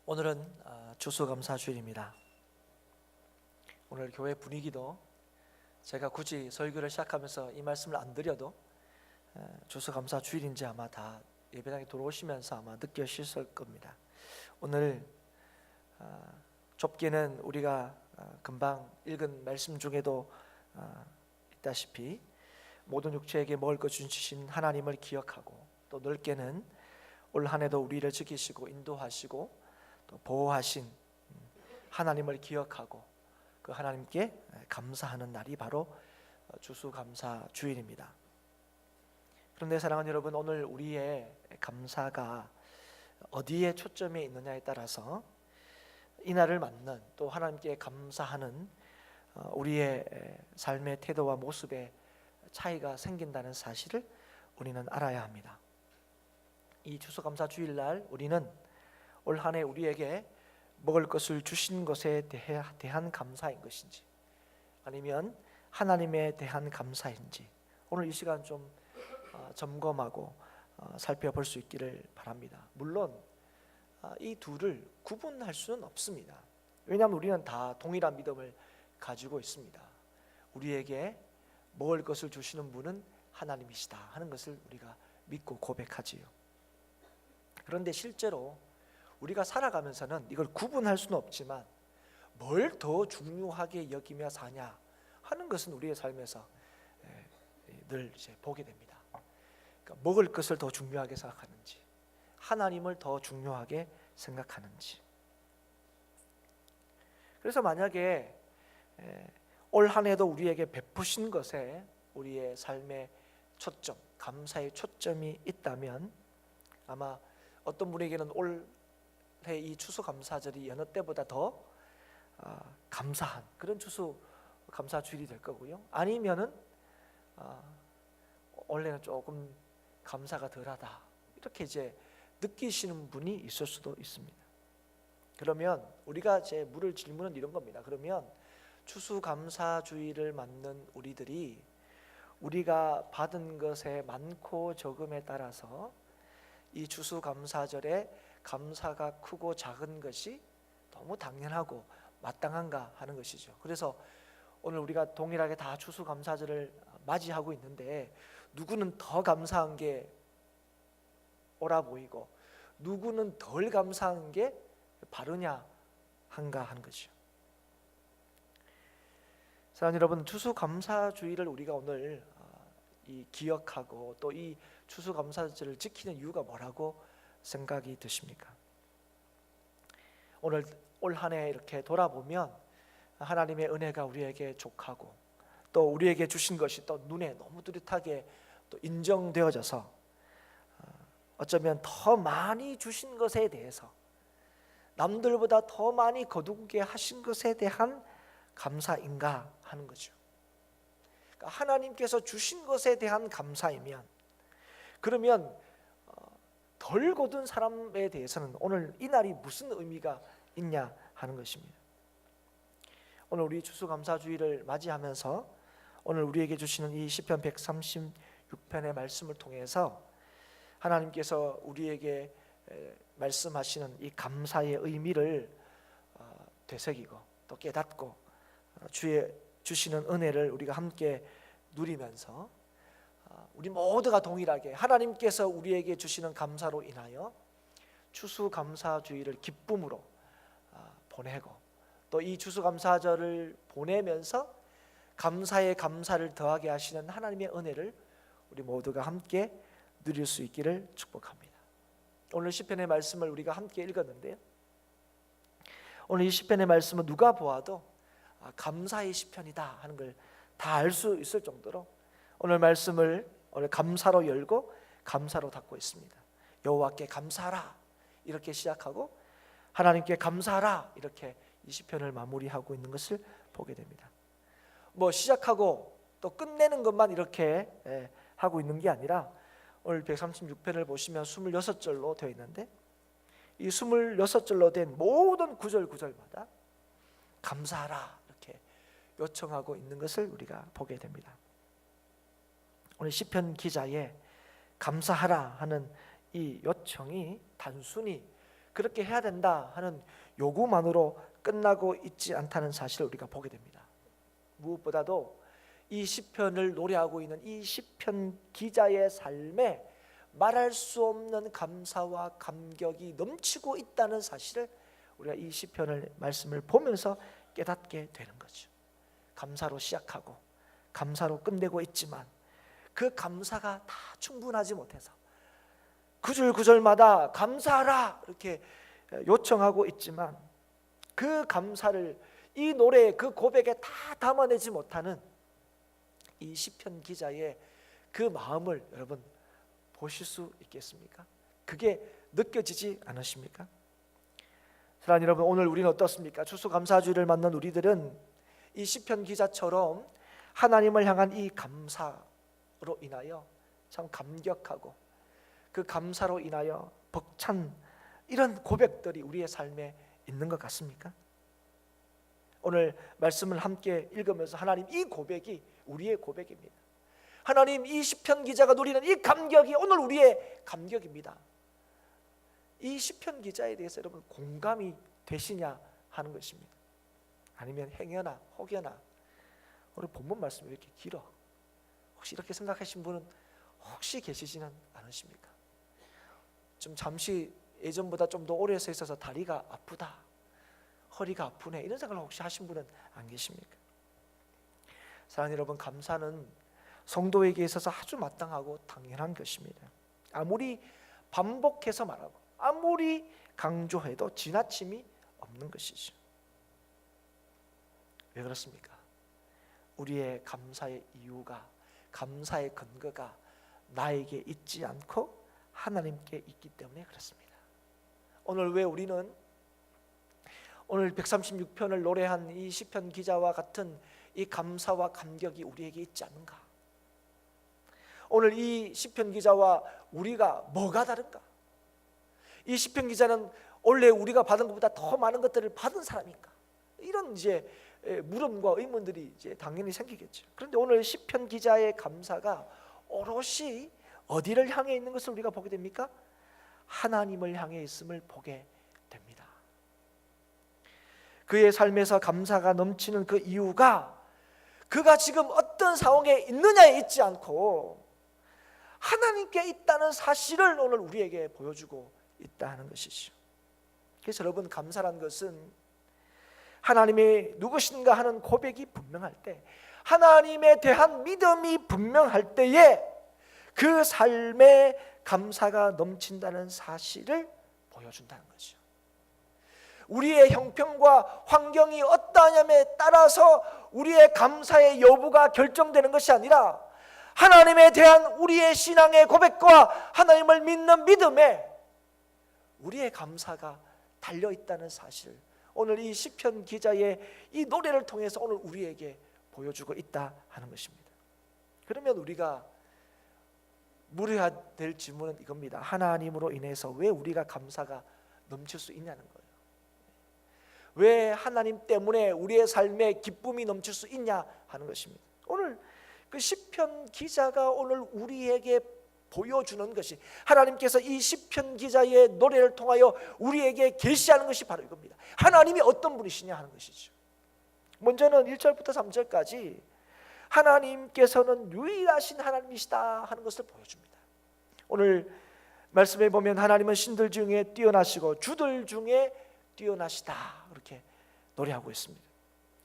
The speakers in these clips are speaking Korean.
오늘은 추수감사주일입니다. 오늘 교회 분위기도 제가 굳이 설교를 시작하면서 이 말씀을 안 드려도 추수감사주일인지 아마 다 예배당에 들어오시면서 아마 느껴지실 겁니다. 오늘 좁게는 우리가 금방 읽은 말씀 중에도 있다시피 모든 육체에게 먹을 것 주신 하나님을 기억하고, 또 넓게는 올 한 해도 우리를 지키시고 인도하시고 또 보호하신 하나님을 기억하고 그 하나님께 감사하는 날이 바로 추수감사주일입니다. 그런데 사랑하는 여러분, 오늘 우리의 감사가 어디에 초점이 있느냐에 따라서 이 날을 맞는, 또 하나님께 감사하는 우리의 삶의 태도와 모습에 차이가 생긴다는 사실을 우리는 알아야 합니다. 이 추수감사주일날 우리는 올 한 해 우리에게 먹을 것을 주신 것에 대한 감사인 것인지, 아니면 하나님에 대한 감사인지, 오늘 이 시간 좀 점검하고 살펴볼 수 있기를 바랍니다. 물론 이 둘을 구분할 수는 없습니다. 왜냐하면 우리는 다 동일한 믿음을 가지고 있습니다. 우리에게 먹을 것을 주시는 분은 하나님이시다 하는 것을 우리가 믿고 고백하지요. 그런데 실제로 우리가 살아가면서는 이걸 구분할 수는 없지만 뭘 더 중요하게 여기며 사냐 하는 것은 우리의 삶에서 늘 이제 보게 됩니다. 그러니까 먹을 것을 더 중요하게 생각하는지, 하나님을 더 중요하게 생각하는지. 그래서 만약에 올 한 해도 우리에게 베푸신 것에 우리의 삶의 초점, 감사의 초점이 있다면 아마 어떤 분에게는 올해 이 추수감사절이 여느 때보다 더 감사한 그런 추수감사주일이 될 거고요. 아니면은 원래는 조금 감사가 덜하다 이렇게 이제 느끼시는 분이 있을 수도 있습니다. 그러면 우리가 이제 물을 질문은 이런 겁니다. 그러면 추수감사주일을 맞는 우리들이 우리가 받은 것의 많고 적음에 따라서 이 추수감사절에 감사가 크고 작은 것이 너무 당연하고 마땅한가 하는 것이죠. 그래서 오늘 우리가 동일하게 다 추수감사절을 맞이하고 있는데 누구는 더 감사한 게 옳아 보이고 누구는 덜 감사한 게 바르냐 한가 하는 것이죠. 사랑하는 여러분, 추수감사주일을 우리가 오늘 이 기억하고 또 이 추수감사절을 지키는 이유가 뭐라고 생각이 드십니까? 오늘 올 한 해 이렇게 돌아보면 하나님의 은혜가 우리에게 족하고 또 우리에게 주신 것이 또 눈에 너무 뚜렷하게 또 인정되어져서 어쩌면 더 많이 주신 것에 대해서, 남들보다 더 많이 거두게 하신 것에 대한 감사인가 하는 거죠. 그러니까 하나님께서 주신 것에 대한 감사이면, 그러면 덜 거둔 사람에 대해서는 오늘 이 날이 무슨 의미가 있냐 하는 것입니다. 오늘 우리 추수감사주일을 맞이하면서 오늘 우리에게 주시는 이 시편 136편의 말씀을 통해서 하나님께서 우리에게 말씀하시는 이 감사의 의미를 되새기고 또 깨닫고 주의 주시는 은혜를 우리가 함께 누리면서 우리 모두가 동일하게 하나님께서 우리에게 주시는 감사로 인하여 추수감사주일을 기쁨으로 보내고, 또 이 추수감사절을 보내면서 감사에 감사를 더하게 하시는 하나님의 은혜를 우리 모두가 함께 누릴 수 있기를 축복합니다. 오늘 시편의 말씀을 우리가 함께 읽었는데요, 오늘 이 시편의 말씀은 누가 보아도 감사의 시편이다 하는 걸 다 알 수 있을 정도로 오늘 말씀을 오늘 감사로 열고 감사로 닫고 있습니다. 여호와께 감사하라 이렇게 시작하고 하나님께 감사하라 이렇게 이 시편을 마무리하고 있는 것을 보게 됩니다. 뭐 시작하고 또 끝내는 것만 이렇게 하고 있는 게 아니라 오늘 136편을 보시면 26절로 되어 있는데 이 26절로 된 모든 구절마다 감사하라 이렇게 요청하고 있는 것을 우리가 보게 됩니다. 오늘 시편 기자의 감사하라 하는 이 요청이 단순히 그렇게 해야 된다 하는 요구만으로 끝나고 있지 않다는 사실을 우리가 보게 됩니다. 무엇보다도 이 시편을 노래하고 있는 이 시편 기자의 삶에 말할 수 없는 감사와 감격이 넘치고 있다는 사실을 우리가 이 시편을 말씀을 보면서 깨닫게 되는 거죠. 감사로 시작하고 감사로 끝내고 있지만 그 감사가 다 충분하지 못해서 구절구절마다 감사하라 이렇게 요청하고 있지만 그 감사를 이 노래에 그 고백에 다 담아내지 못하는 이 시편 기자의 그 마음을 여러분 보실 수 있겠습니까? 그게 느껴지지 않으십니까? 사랑하는 여러분, 오늘 우리는 어떻습니까? 추수감사주일을 맞는 우리들은 이 시편 기자처럼 하나님을 향한 이 감사로 인하여 참 감격하고 그 감사로 인하여 벅찬 이런 고백들이 우리의 삶에 있는 것 같습니까? 오늘 말씀을 함께 읽으면서 하나님, 이 고백이 우리의 고백입니다. 하나님, 이 시편 기자가 누리는 이 감격이 오늘 우리의 감격입니다. 이 시편 기자에 대해서 여러분 공감이 되시냐 하는 것입니다. 아니면 행여나 혹여나 오늘 본문 말씀이 이렇게 길어, 혹시 이렇게 생각하신 분은 혹시 계시지는 않으십니까? 좀 잠시 예전보다 좀 더 오래 서 있어서 다리가 아프다, 허리가 아프네, 이런 생각을 혹시 하신 분은 안 계십니까? 사랑하는 여러분, 감사는 성도에게 있어서 아주 마땅하고 당연한 것입니다. 아무리 반복해서 말하고 아무리 강조해도 지나침이 없는 것이죠. 왜 그렇습니까? 우리의 감사의 이유가, 감사의 근거가 나에게 있지 않고 하나님께 있기 때문에 그렇습니다. 오늘 왜 우리는 오늘 136편을 노래한 이 시편 기자와 같은 이 감사와 감격이 우리에게 있지 않는가? 오늘 이 시편 기자와 우리가 뭐가 다른가? 이 시편 기자는 원래 우리가 받은 것보다 더 많은 것들을 받은 사람인가? 이런 이제 물음과 의문들이 이제 당연히 생기겠죠. 그런데 오늘 시편 기자의 감사가 오롯이 어디를 향해 있는 것을 우리가 보게 됩니까? 하나님을 향해 있음을 보게 됩니다. 그의 삶에서 감사가 넘치는 그 이유가 그가 지금 어떤 상황에 있느냐에 있지 않고 하나님께 있다는 사실을 오늘 우리에게 보여주고 있다는 것이죠. 그래서 여러분, 감사란 것은 하나님이 누구신가 하는 고백이 분명할 때, 하나님에 대한 믿음이 분명할 때에 그 삶에 감사가 넘친다는 사실을 보여준다는 거죠. 우리의 형편과 환경이 어떠하냐에 따라서 우리의 감사의 여부가 결정되는 것이 아니라 하나님에 대한 우리의 신앙의 고백과 하나님을 믿는 믿음에 우리의 감사가 달려있다는 사실을 오늘 이 시편 기자의 이 노래를 통해서 오늘 우리에게 보여주고 있다 하는 것입니다. 그러면 우리가 물어야 될 질문은 이겁니다. 하나님으로 인해서 왜 우리가 감사가 넘칠 수 있냐는 거예요. 왜 하나님 때문에 우리의 삶에 기쁨이 넘칠 수 있냐 하는 것입니다. 오늘 그 시편 기자가 오늘 우리에게 보여주는 것이, 하나님께서 이 시편 기자의 노래를 통하여 우리에게 계시하는 것이 바로 이겁니다. 하나님이 어떤 분이시냐 하는 것이죠. 먼저는 1절부터 3절까지 하나님께서는 유일하신 하나님이시다 하는 것을 보여줍니다. 오늘 말씀에 보면 하나님은 신들 중에 뛰어나시고 주들 중에 뛰어나시다 이렇게 노래하고 있습니다.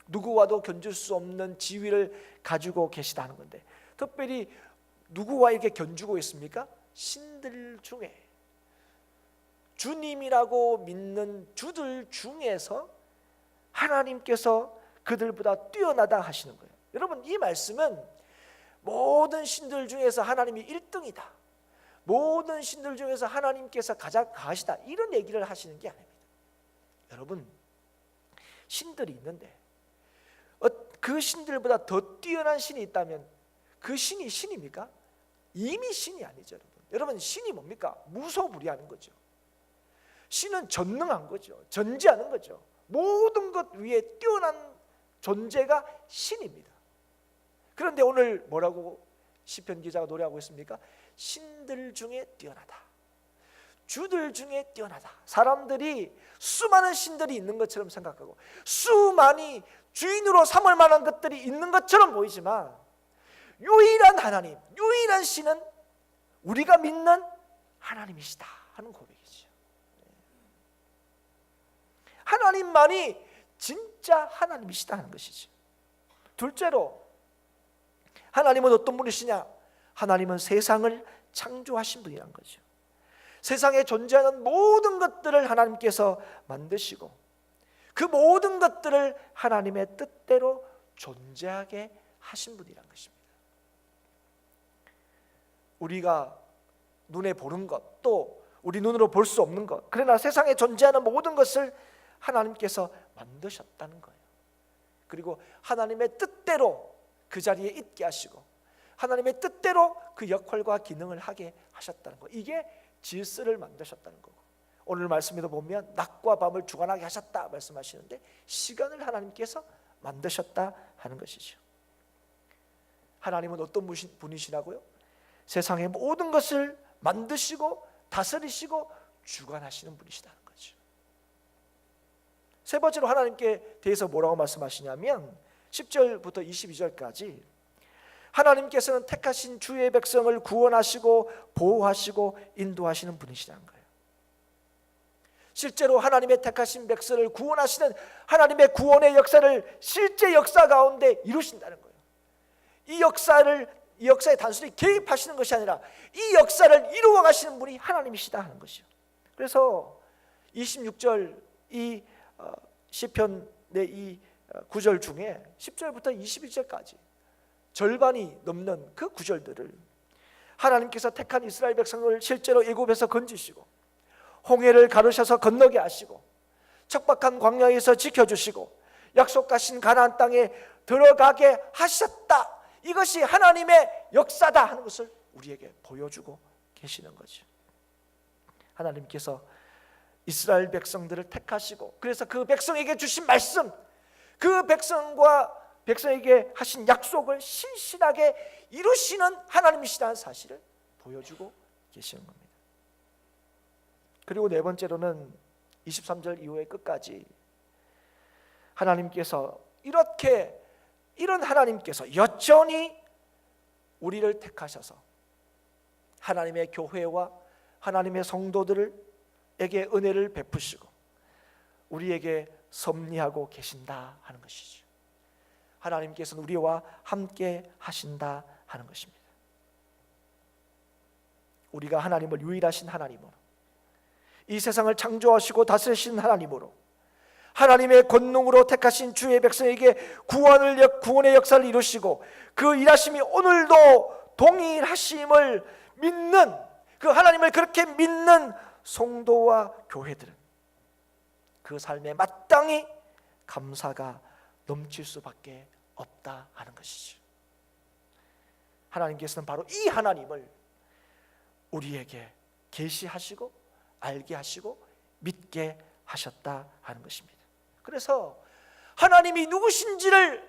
누구와도 견줄 수 없는 지위를 가지고 계시다는 건데, 특별히 누구와 이렇게 견주고 있습니까? 신들 중에, 주님이라고 믿는 주들 중에서 하나님께서 그들보다 뛰어나다 하시는 거예요. 여러분, 이 말씀은 모든 신들 중에서 하나님이 1등이다, 모든 신들 중에서 하나님께서 가장 강하시다, 이런 얘기를 하시는 게 아닙니다. 여러분, 신들이 있는데 그 신들보다 더 뛰어난 신이 있다면 그 신이 신입니까? 이미 신이 아니죠. 여러분, 신이 뭡니까? 무소불위하는 거죠. 신은 전능한 거죠. 전지하는 거죠. 모든 것 위에 뛰어난 존재가 신입니다. 그런데 오늘 뭐라고 시편 기자가 노래하고 있습니까? 신들 중에 뛰어나다, 주들 중에 뛰어나다. 사람들이 수많은 신들이 있는 것처럼 생각하고 수많이 주인으로 삼을 만한 것들이 있는 것처럼 보이지만 유일한 하나님, 유일한 신은 우리가 믿는 하나님이시다 하는 고백이죠. 하나님만이 진짜 하나님이시다 하는 것이죠. 둘째로, 하나님은 어떤 분이시냐? 하나님은 세상을 창조하신 분이란 거죠. 세상에 존재하는 모든 것들을 하나님께서 만드시고 그 모든 것들을 하나님의 뜻대로 존재하게 하신 분이란 것입니다. 우리가 눈에 보는 것, 또 우리 눈으로 볼 수 없는 것, 그러나 세상에 존재하는 모든 것을 하나님께서 만드셨다는 거예요. 그리고 하나님의 뜻대로 그 자리에 있게 하시고 하나님의 뜻대로 그 역할과 기능을 하게 하셨다는 거예요. 이게 질서를 만드셨다는 거고, 오늘 말씀에도 보면 낮과 밤을 주관하게 하셨다 말씀하시는데 시간을 하나님께서 만드셨다 하는 것이죠. 하나님은 어떤 분이시라고요? 세상의 모든 것을 만드시고 다스리시고 주관하시는 분이시다는 거죠. 세 번째로 하나님께 대해서 뭐라고 말씀하시냐면 10절부터 22절까지 하나님께서는 택하신 주의 백성을 구원하시고 보호하시고 인도하시는 분이시라는 거예요. 실제로 하나님의 택하신 백성을 구원하시는 하나님의 구원의 역사를 실제 역사 가운데 이루신다는 거예요. 이 역사에 단순히 개입하시는 것이 아니라 이 역사를 이루어 가시는 분이 하나님이시다 하는 것이요. 그래서 26절 이 시편의 이 구절 중에 10절부터 21절까지 절반이 넘는 그 구절들을 하나님께서 택한 이스라엘 백성을 실제로 애굽에서 건지시고 홍해를 가르셔서 건너게 하시고 척박한 광야에서 지켜주시고 약속하신 가나안 땅에 들어가게 하셨다, 이것이 하나님의 역사다 하는 것을 우리에게 보여주고 계시는 거죠. 하나님께서 이스라엘 백성들을 택하시고 그래서 그 백성에게 주신 말씀, 그 백성에게 하신 약속을 신실하게 이루시는 하나님이시라는 사실을 보여주고 계시는 겁니다. 그리고 네 번째로는 23절 이후의 끝까지 하나님께서 이런 하나님께서 여전히 우리를 택하셔서 하나님의 교회와 하나님의 성도들에게 은혜를 베푸시고 우리에게 섭리하고 계신다 하는 것이죠. 하나님께서는 우리와 함께 하신다 하는 것입니다. 우리가 하나님을 유일하신 하나님으로, 이 세상을 창조하시고 다스리신 하나님으로, 하나님의 권능으로 택하신 주의 백성에게 구원의 역사를 이루시고 그 일하심이 오늘도 동일하심을 믿는, 그 하나님을 그렇게 믿는 성도와 교회들은 그 삶에 마땅히 감사가 넘칠 수밖에 없다 하는 것이죠. 하나님께서는 바로 이 하나님을 우리에게 계시하시고 알게 하시고 믿게 하셨다 하는 것입니다. 그래서 하나님이 누구신지를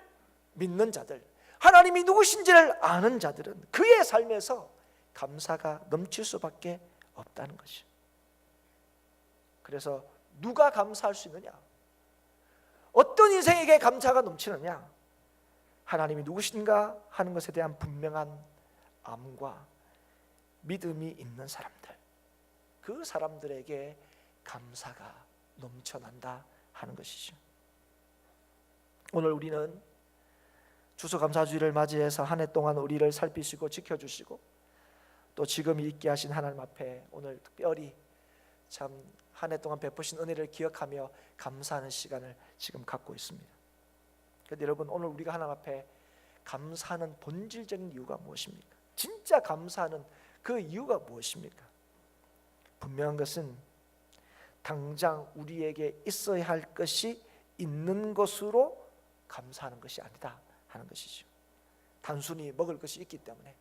믿는 자들, 하나님이 누구신지를 아는 자들은 그의 삶에서 감사가 넘칠 수밖에 없다는 것이죠. 그래서 누가 감사할 수 있느냐? 어떤 인생에게 감사가 넘치느냐? 하나님이 누구신가 하는 것에 대한 분명한 암과 믿음이 있는 사람들, 그 사람들에게 감사가 넘쳐난다 하는 것이죠. 오늘 우리는 추수감사주일을 맞이해서 한 해 동안 우리를 살피시고 지켜주시고 또 지금 있게 하신 하나님 앞에 오늘 특별히 참 한 해 동안 베푸신 은혜를 기억하며 감사하는 시간을 지금 갖고 있습니다. 그런데 여러분, 오늘 우리가 하나님 앞에 감사하는 본질적인 이유가 무엇입니까? 진짜 감사하는 그 이유가 무엇입니까? 분명한 것은 당장 우리에게 있어야 할 것이 있는 것으로 감사하는 것이 아니다 하는 것이죠. 단순히 먹을 것이 있기 때문에,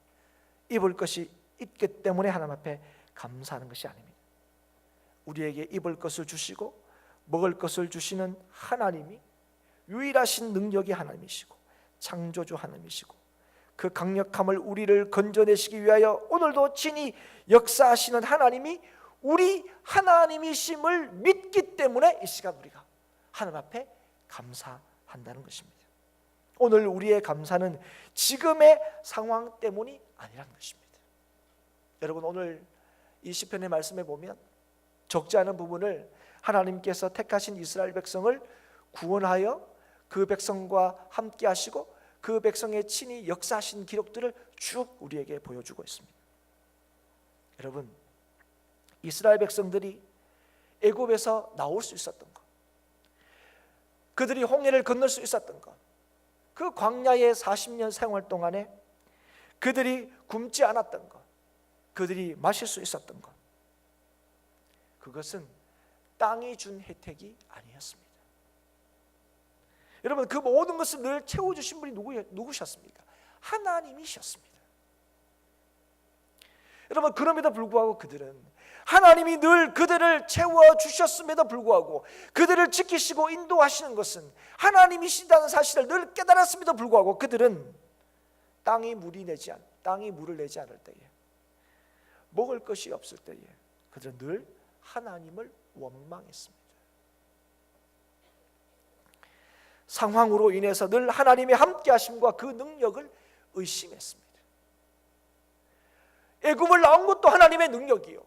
입을 것이 있기 때문에 하나님 앞에 감사하는 것이 아닙니다. 우리에게 입을 것을 주시고 먹을 것을 주시는 하나님이 유일하신 능력의 하나님이시고 창조주 하나님이시고 그 강력함을 우리를 건져내시기 위하여 오늘도 친히 역사하시는 하나님이 우리 하나님이심을 믿기 때문에 이 시간 우리가 하나님 앞에 감사한다는 것입니다. 오늘 우리의 감사는 지금의 상황 때문이 아니라는 것입니다. 여러분, 오늘 이 시편의 말씀에 보면 적지 않은 부분을 하나님께서 택하신 이스라엘 백성을 구원하여 그 백성과 함께 하시고 그 백성의 친히 역사하신 기록들을 쭉 우리에게 보여주고 있습니다. 여러분, 이스라엘 백성들이 애굽에서 나올 수 있었던 것, 그들이 홍해를 건널 수 있었던 것, 그 광야의 40년 생활 동안에 그들이 굶지 않았던 것, 그들이 마실 수 있었던 것, 그것은 땅이 준 혜택이 아니었습니다. 여러분, 그 모든 것을 늘 채워주신 분이 누구셨습니까? 하나님이셨습니다. 여러분, 그럼에도 불구하고 그들은 하나님이 늘 그들을 채워주셨음에도 불구하고 그들을 지키시고 인도하시는 것은 하나님이시다는 사실을 늘 깨달았음에도 불구하고 그들은 땅이 물을 내지 않을 때에, 먹을 것이 없을 때에 그들은 늘 하나님을 원망했습니다. 상황으로 인해서 늘 하나님의 함께하심과 그 능력을 의심했습니다. 애굽을 나온 것도 하나님의 능력이요,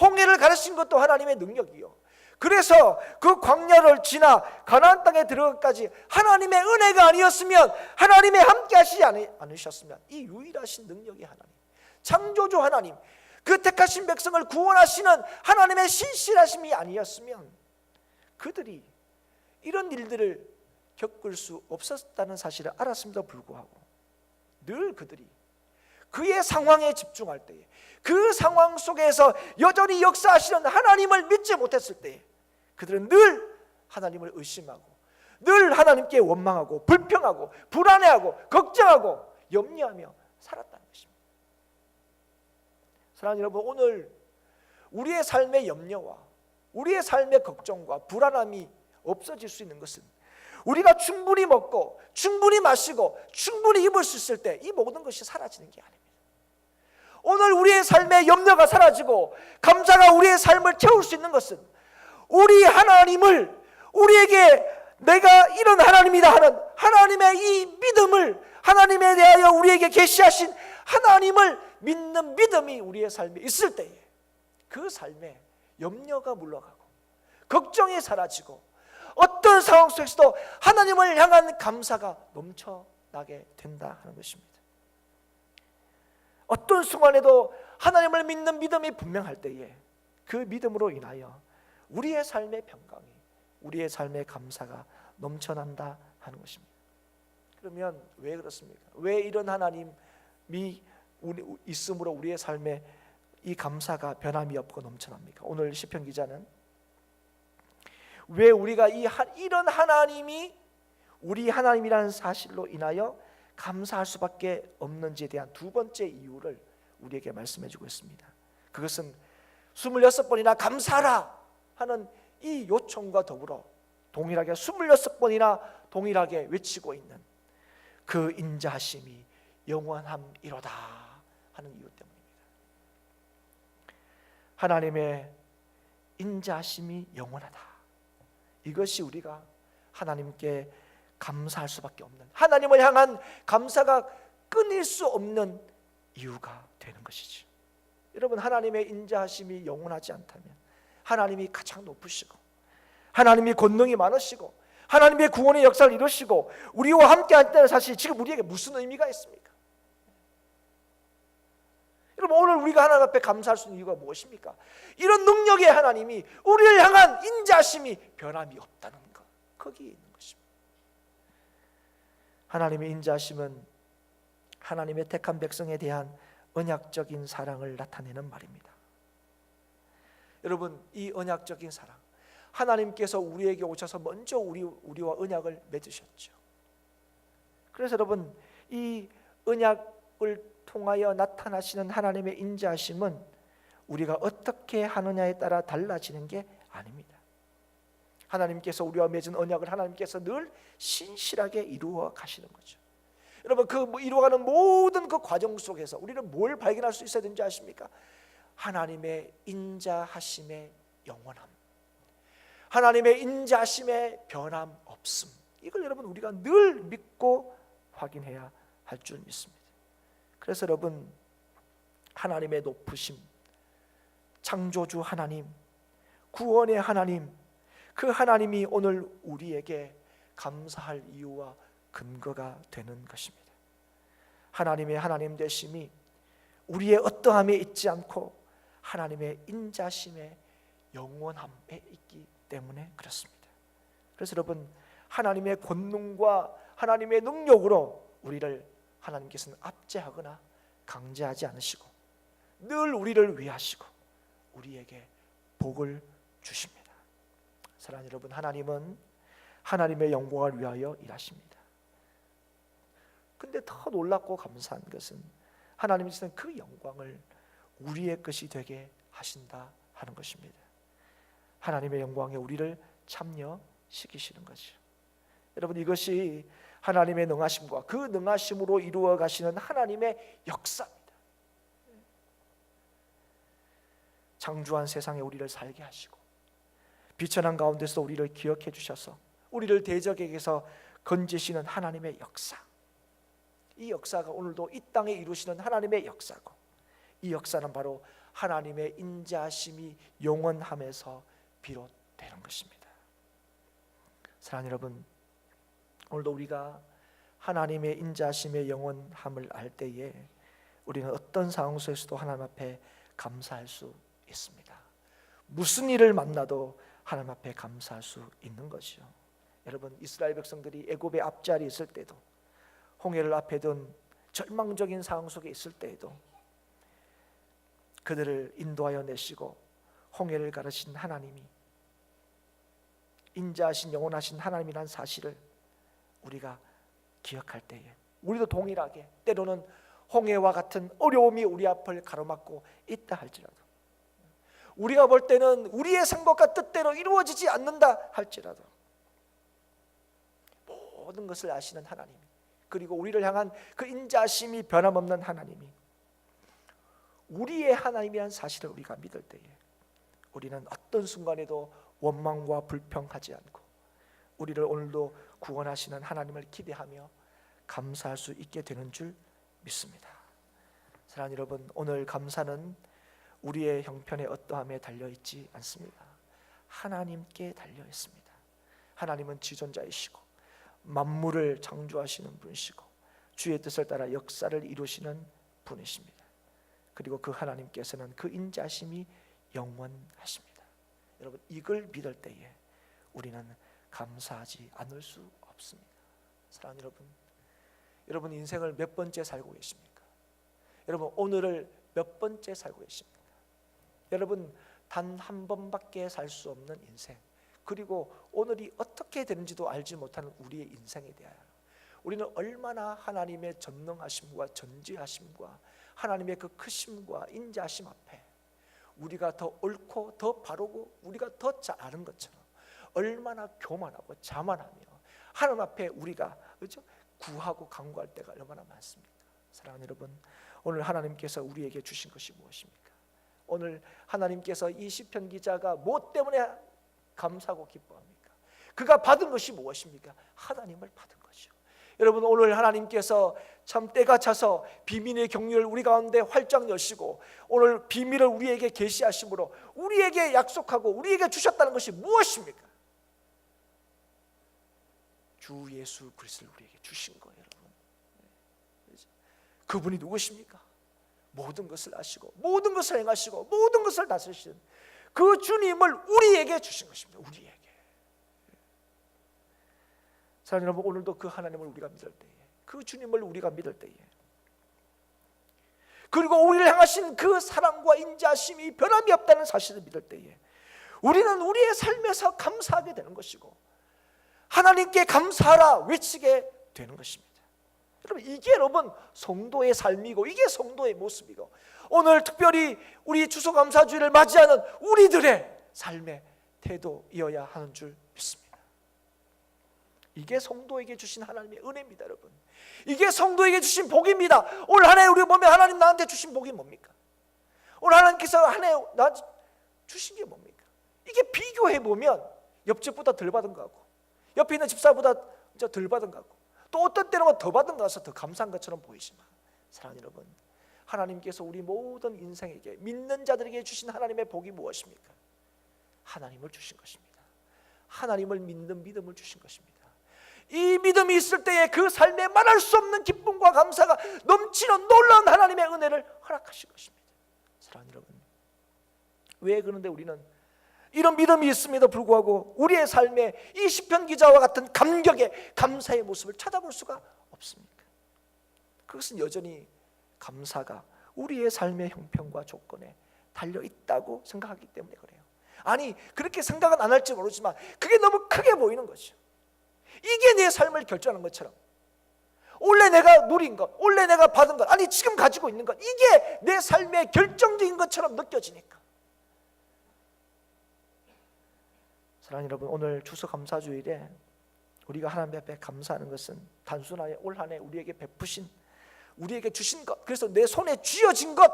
홍해를 가르친 것도 하나님의 능력이요, 그래서 그 광야를 지나 가나안 땅에 들어가기까지 하나님의 은혜가 아니었으면, 하나님의 함께 하시지 않으셨으면, 이 유일하신 능력의 하나님, 창조주 하나님, 그 택하신 백성을 구원하시는 하나님의 신실하심이 아니었으면 그들이 이런 일들을 겪을 수 없었다는 사실을 알았음에도 불구하고 늘 그들이 그의 상황에 집중할 때에, 그 상황 속에서 여전히 역사하시는 하나님을 믿지 못했을 때에 그들은 늘 하나님을 의심하고, 늘 하나님께 원망하고 불평하고 불안해하고 걱정하고 염려하며 살았다는 것입니다. 사랑하는 여러분, 오늘 우리의 삶의 염려와 우리의 삶의 걱정과 불안함이 없어질 수 있는 것은 우리가 충분히 먹고 충분히 마시고 충분히 입을 수 있을 때 이 모든 것이 사라지는 게 아닙니다. 오늘 우리의 삶의 염려가 사라지고 감사가 우리의 삶을 채울 수 있는 것은 우리 하나님을, 우리에게 내가 이런 하나님이다 하는 하나님의 이 믿음을, 하나님에 대하여 우리에게 계시하신 하나님을 믿는 믿음이 우리의 삶에 있을 때에 그 삶에 염려가 물러가고 걱정이 사라지고 어떤 상황 속에서도 하나님을 향한 감사가 넘쳐나게 된다 하는 것입니다. 어떤 순간에도 하나님을 믿는 믿음이 분명할 때에 그 믿음으로 인하여 우리의 삶의 평강이, 우리의 삶의 감사가 넘쳐난다 하는 것입니다. 그러면 왜 그렇습니까? 왜 이런 하나님이 있음으로 우리의 삶에 이 감사가 변함이 없고 넘쳐납니까? 오늘 시편 기자는 왜 우리가 이런 하나님이 우리 하나님이라는 사실로 인하여 감사할 수밖에 없는지에 대한 두 번째 이유를 우리에게 말씀해 주고 있습니다. 그것은 26번이나 감사하라 하는 이 요청과 더불어 동일하게 26번이나 동일하게 외치고 있는 그 인자하심이 영원함이로다 하는 이유 때문입니다. 하나님의 인자하심이 영원하다, 이것이 우리가 하나님께 감사할 수밖에 없는, 하나님을 향한 감사가 끊일 수 없는 이유가 되는 것이죠. 여러분, 하나님의 인자하심이 영원하지 않다면 하나님이 가장 높으시고 하나님이 권능이 많으시고 하나님의 구원의 역사를 이루시고 우리와 함께 한다는 사실이 지금 우리에게 무슨 의미가 있습니까? 여러분, 오늘 우리가 하나님 앞에 감사할 수 있는 이유가 무엇입니까? 이런 능력의 하나님이 우리를 향한 인자하심이 변함이 없다는 것, 거기에 있는 것입니다. 하나님의 인자하심은 하나님의 택한 백성에 대한 언약적인 사랑을 나타내는 말입니다. 여러분, 이 언약적인 사랑, 하나님께서 우리에게 오셔서 먼저 우리와 언약을 맺으셨죠. 그래서 여러분, 이 언약을 통하여 나타나시는 하나님의 인자하심은 우리가 어떻게 하느냐에 따라 달라지는 게 아닙니다. 하나님께서 우리와 맺은 언약을 하나님께서 늘 신실하게 이루어 가시는 거죠. 여러분, 그 이루어가는 모든 그 과정 속에서 우리는 뭘 발견할 수 있어야 되는지 아십니까? 하나님의 인자하심의 영원함, 하나님의 인자하심의 변함없음, 이걸 여러분 우리가 늘 믿고 확인해야 할 줄 믿습니다. 그래서 여러분, 하나님의 높으심, 창조주 하나님, 구원의 하나님, 그 하나님이 오늘 우리에게 감사할 이유와 근거가 되는 것입니다. 하나님의 하나님 되심이 우리의 어떠함에 있지 않고 하나님의 인자심의 영원함에 있기 때문에 그렇습니다. 그래서 여러분, 하나님의 권능과 하나님의 능력으로 우리를 하나님께서는 압제하거나 강제하지 않으시고 늘 우리를 위하시고 우리에게 복을 주십니다. 사랑하는 여러분, 하나님은 하나님의 영광을 위하여 일하십니다. 근데 더 놀랍고 감사한 것은 하나님께서는 그 영광을 우리의 것이 되게 하신다 하는 것입니다. 하나님의 영광에 우리를 참여시키시는 거죠. 여러분, 이것이 하나님의 능하심과 그 능하심으로 이루어 가시는 하나님의 역사입니다. 창조한 세상에 우리를 살게 하시고 비천한 가운데서 우리를 기억해 주셔서 우리를 대적에게서 건지시는 하나님의 역사, 이 역사가 오늘도 이 땅에 이루시는 하나님의 역사고, 이 역사는 바로 하나님의 인자심이 영원함에서 비롯되는 것입니다. 사랑하는 여러분, 오늘도 우리가 하나님의 인자심의 영원함을 알 때에 우리는 어떤 상황 속에서도 하나님 앞에 감사할 수 있습니다. 무슨 일을 만나도 하나님 앞에 감사할 수 있는 것이요. 여러분, 이스라엘 백성들이 애굽의 앞자리에 있을 때도, 홍해를 앞에 둔 절망적인 상황 속에 있을 때에도 그들을 인도하여 내시고 홍해를 가르신 하나님이 인자하신 영원하신 하나님이라는 사실을 우리가 기억할 때에 우리도 동일하게 때로는 홍해와 같은 어려움이 우리 앞을 가로막고 있다 할지라도, 우리가 볼 때는 우리의 생각과 뜻대로 이루어지지 않는다 할지라도 모든 것을 아시는 하나님, 그리고 우리를 향한 그 인자심이 변함없는 하나님이 우리의 하나님이라는 사실을 우리가 믿을 때에 우리는 어떤 순간에도 원망과 불평하지 않고 우리를 오늘도 구원하시는 하나님을 기대하며 감사할 수 있게 되는 줄 믿습니다. 사랑하는 여러분, 오늘 감사는 우리의 형편의 어떠함에 달려있지 않습니다. 하나님께 달려있습니다. 하나님은 지존자이시고 만물을 창조하시는 분이시고 주의 뜻을 따라 역사를 이루시는 분이십니다. 그리고 그 하나님께서는 그 인자심이 영원하십니다. 여러분, 이걸 믿을 때에 우리는 감사하지 않을 수 없습니다. 사랑하는 여러분 인생을 몇 번째 살고 계십니까? 여러분, 오늘을 몇 번째 살고 계십니까? 여러분, 단 한 번밖에 살 수 없는 인생, 그리고 오늘이 어떻게 되는지도 알지 못하는 우리의 인생에 대하여 우리는 얼마나 하나님의 전능하심과 전지하심과 하나님의 그 크심과 인자하심 앞에 우리가 더 옳고 더 바르고 우리가 더 잘 아는 것처럼 얼마나 교만하고 자만하며 하나님 앞에 우리가 그렇죠? 구하고 간구할 때가 얼마나 많습니까? 사랑하는 여러분, 오늘 하나님께서 우리에게 주신 것이 무엇입니까? 오늘 하나님께서 이 시편 기자가 무엇 때문에 감사하고 기뻐합니까? 그가 받은 것이 무엇입니까? 하나님을 받은 것이요. 여러분, 오늘 하나님께서 참 때가 차서 비밀의 경륜을 우리 가운데 활짝 여시고 오늘 비밀을 우리에게 계시하심으로 우리에게 약속하고 우리에게 주셨다는 것이 무엇입니까? 주 예수 그리스도를 우리에게 주신 거예요. 여러분, 그분이 누구십니까? 모든 것을 아시고 모든 것을 행하시고 모든 것을 다스리시는 그 주님을 우리에게 주신 것입니다. 우리에게. 사랑하는 여러분, 오늘도 그 하나님을 우리가 믿을 때에, 그 주님을 우리가 믿을 때에, 그리고 우리를 향하신 그 사랑과 인자심이 변함이 없다는 사실을 믿을 때에 우리는 우리의 삶에서 감사하게 되는 것이고 하나님께 감사하라 외치게 되는 것입니다. 여러분, 이게 여러분 성도의 삶이고 이게 성도의 모습이고 오늘 특별히 우리 추수감사주일을 맞이하는 우리들의 삶의 태도이어야 하는 줄 믿습니다. 이게 성도에게 주신 하나님의 은혜입니다. 여러분, 이게 성도에게 주신 복입니다. 오늘 하나님 우리 보면 하나님 나한테 주신 복이 뭡니까? 오늘 하나님 하나님께서 한 해 나 주신 게 뭡니까? 이게 비교해 보면 옆집보다 덜 받은 거하고 옆에 있는 집사보다 덜 받은 거하고 또 어떤 때는 더 받은 거라서 더 감사한 것처럼 보이지만, 사랑하는 여러분, 하나님께서 우리 모든 인생에게, 믿는 자들에게 주신 하나님의 복이 무엇입니까? 하나님을 주신 것입니다. 하나님을 믿는 믿음을 주신 것입니다. 이 믿음이 있을 때에 그 삶에 말할 수 없는 기쁨과 감사가 넘치는 놀라운 하나님의 은혜를 허락하신 것입니다. 사랑하는 여러분, 왜 그런데 우리는 이런 믿음이 있음에도 불구하고 우리의 삶에 이 시편 기자와 같은 감격의 감사의 모습을 찾아볼 수가 없습니까? 그것은 여전히 감사가 우리의 삶의 형편과 조건에 달려있다고 생각하기 때문에 그래요. 아니, 그렇게 생각은 안 할지 모르지만 그게 너무 크게 보이는 거죠. 이게 내 삶을 결정하는 것처럼, 원래 내가 누린 것, 원래 내가 받은 것, 아니 지금 가지고 있는 것, 이게 내 삶의 결정적인 것처럼 느껴지니까. 사랑하는 여러분, 오늘 추수감사주일에 우리가 하나님 앞에 감사하는 것은 단순하게 올 한 해 우리에게 베푸신, 우리에게 주신 것, 그래서 내 손에 쥐어진 것,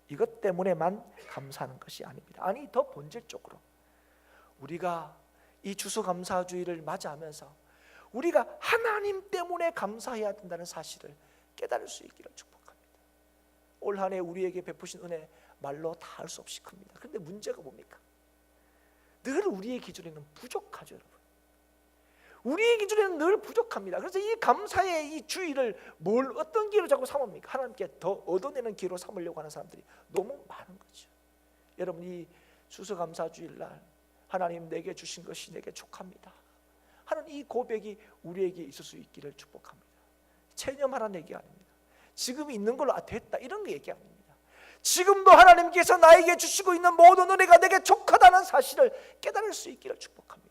이것 때문에만 감사하는 것이 아닙니다. 아니, 더 본질적으로 우리가 이 추수감사주일을 맞이하면서 우리가 하나님 때문에 감사해야 된다는 사실을 깨달을 수 있기를 축복합니다. 올 한 해 우리에게 베푸신 은혜 말로 다 할 수 없이 큽니다. 그런데 문제가 뭡니까? 늘 우리의 기준에는 부족하죠, 여러분. 우리의 기준에는 늘 부족합니다. 그래서 이 감사의 이 주의를 어떤 기회로 자꾸 삼습니까? 하나님께 더 얻어내는 기회로 삼으려고 하는 사람들이 너무 많은 거죠. 여러분, 이 추수감사주일날 하나님 내게 주신 것이 내게 족합니다 하는 이 고백이 우리에게 있을 수 있기를 축복합니다. 체념하라는 얘기 아닙니다. 지금 있는 걸로 됐다 이런 거 얘기 아닙니다. 지금도 하나님께서 나에게 주시고 있는 모든 은혜가 내게 족하다는 사실을 깨달을 수 있기를 축복합니다.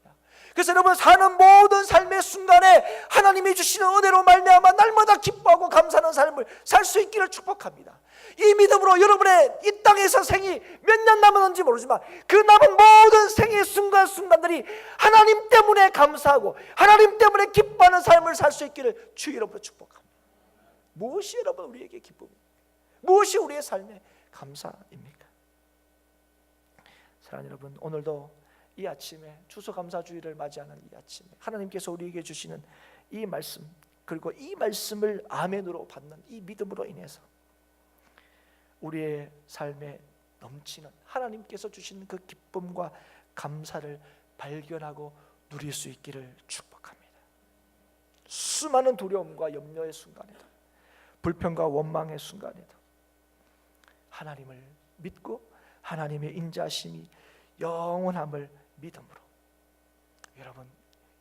그래서 여러분, 사는 모든 삶의 순간에 하나님이 주시는 은혜로 말미암아 날마다 기뻐하고 감사하는 삶을 살 수 있기를 축복합니다. 이 믿음으로 여러분의 이 땅에서 생이 몇 년 남았는지 모르지만 그 남은 모든 생의 순간순간들이 하나님 때문에 감사하고 하나님 때문에 기뻐하는 삶을 살 수 있기를 주 이름으로 축복합니다. 무엇이 여러분 우리에게 기쁨입니까? 무엇이 우리의 삶의 감사입니까? 사랑하는 여러분, 오늘도 이 아침에 추수감사주일을 맞이하는 이 아침에 하나님께서 우리에게 주시는 이 말씀, 그리고 이 말씀을 아멘으로 받는 이 믿음으로 인해서 우리의 삶에 넘치는 하나님께서 주시는 그 기쁨과 감사를 발견하고 누릴 수 있기를 축복합니다. 수많은 두려움과 염려의 순간에도, 불평과 원망의 순간에도 하나님을 믿고 하나님의 인자심이 영원함을 믿음으로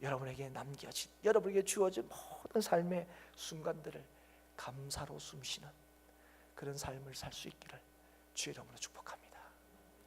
여러분에게 남겨진, 여러분에게 주어진 모든 삶의 순간들을 감사로 숨쉬는 그런 삶을 살 수 있기를 주의 이름으로 축복합니다.